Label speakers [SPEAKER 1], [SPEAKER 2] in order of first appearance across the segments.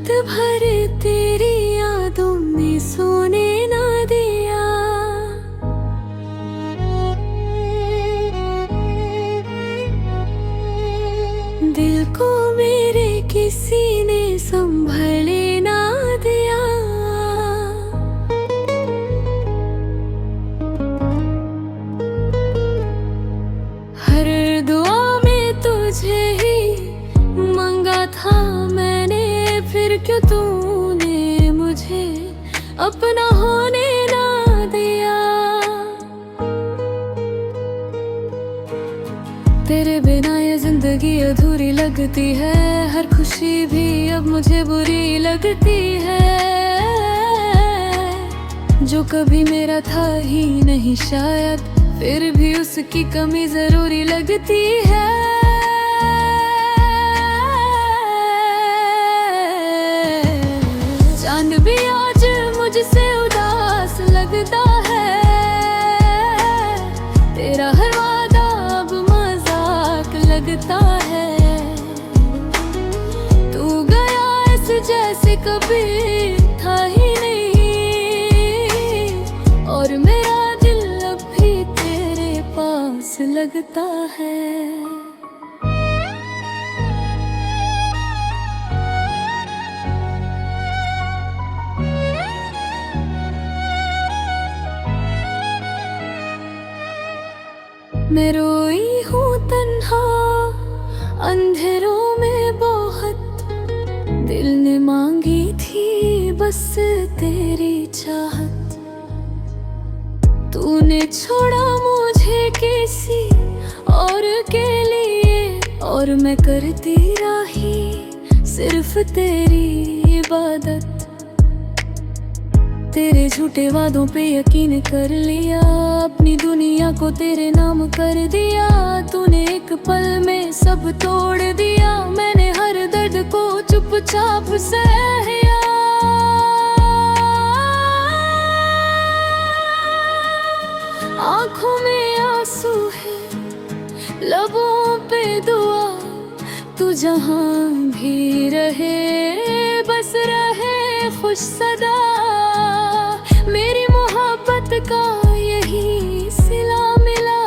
[SPEAKER 1] रात भर तेरी यादों में सोने ना दिया। दिल को मेरे किसी ने संभले ना दिया। हर दुआ में तुझे ही मांगा था मैंने, फिर क्यों तूने मुझे अपना होने ना दिया। तेरे बिना ये जिंदगी अधूरी लगती है, हर खुशी भी अब मुझे बुरी लगती है। जो कभी मेरा था ही नहीं शायद, फिर भी उसकी कमी जरूरी लगती है। चांद भी आज मुझसे उदास लगता है, तेरा हर वादा अब मजाक लगता है। तू गया ऐसे जैसे कभी था ही नहीं, और मेरा दिल अब भी तेरे पास लगता है। मैं रोई हूँ तन्हा अंधेरों में बहुत, दिल ने मांगी थी बस तेरी चाहत। तूने छोड़ा मुझे किसी और के लिए, और मैं करती रही सिर्फ तेरी इबादत। तेरे झूठे वादों पे यकीन कर लिया, अपनी दुनिया को तेरे नाम कर दिया। तूने एक पल में सब तोड़ दिया, मैंने हर दर्द को चुपचाप सहा। आँखों में आंसू है, लबों पे दुआ, तू जहाँ भी रहे बस रहे खुश सदा। मेरी मोहब्बत का यही सिला मिला,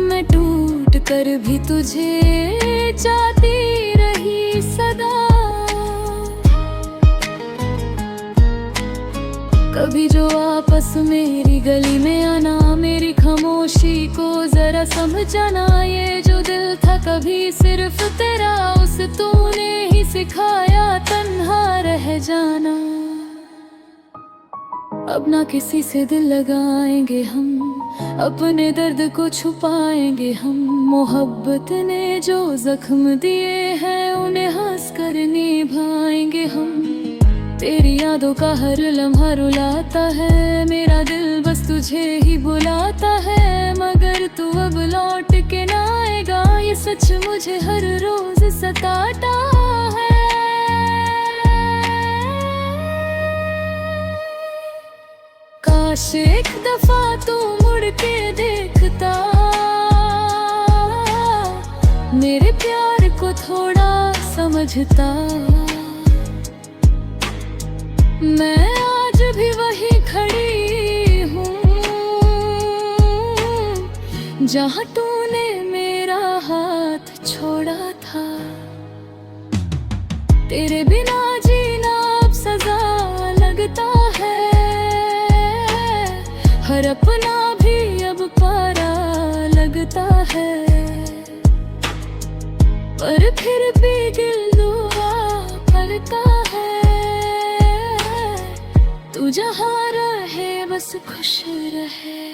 [SPEAKER 1] मैं टूट कर भी तुझे चाहती रही सदा। कभी जो आपस मेरी गली में आना, मेरी खामोशी को जरा समझाना। ये जो दिल था कभी सिर्फ तेरा, उस तूने ही सिखाया तन्हा रह जाना। अब ना किसी से दिल लगाएंगे हम, अपने दर्द को छुपाएंगे हम। मोहब्बत ने जो जख्म दिए हैं, उन्हें हंस कर निभाएंगे हम। तेरी यादों का हर लम्हा रुलाता है, मेरा दिल बस तुझे ही बुलाता है। मगर तू अब लौट के ना आएगा, ये सच मुझे हर रोज सताता है। काश एक दफा तू मुड़ के देखता, मेरे प्यार को थोड़ा समझता। मैं आज भी वही खड़ी हूँ, जहाँ तूने मेरा हाथ छोड़ा था। तेरे बिना जीना अब सजा लगता है, हर अपना भी अब पारा लगता है। पर फिर भी दिल दुआ करता है, तू जहाँ रहे बस खुश रहे।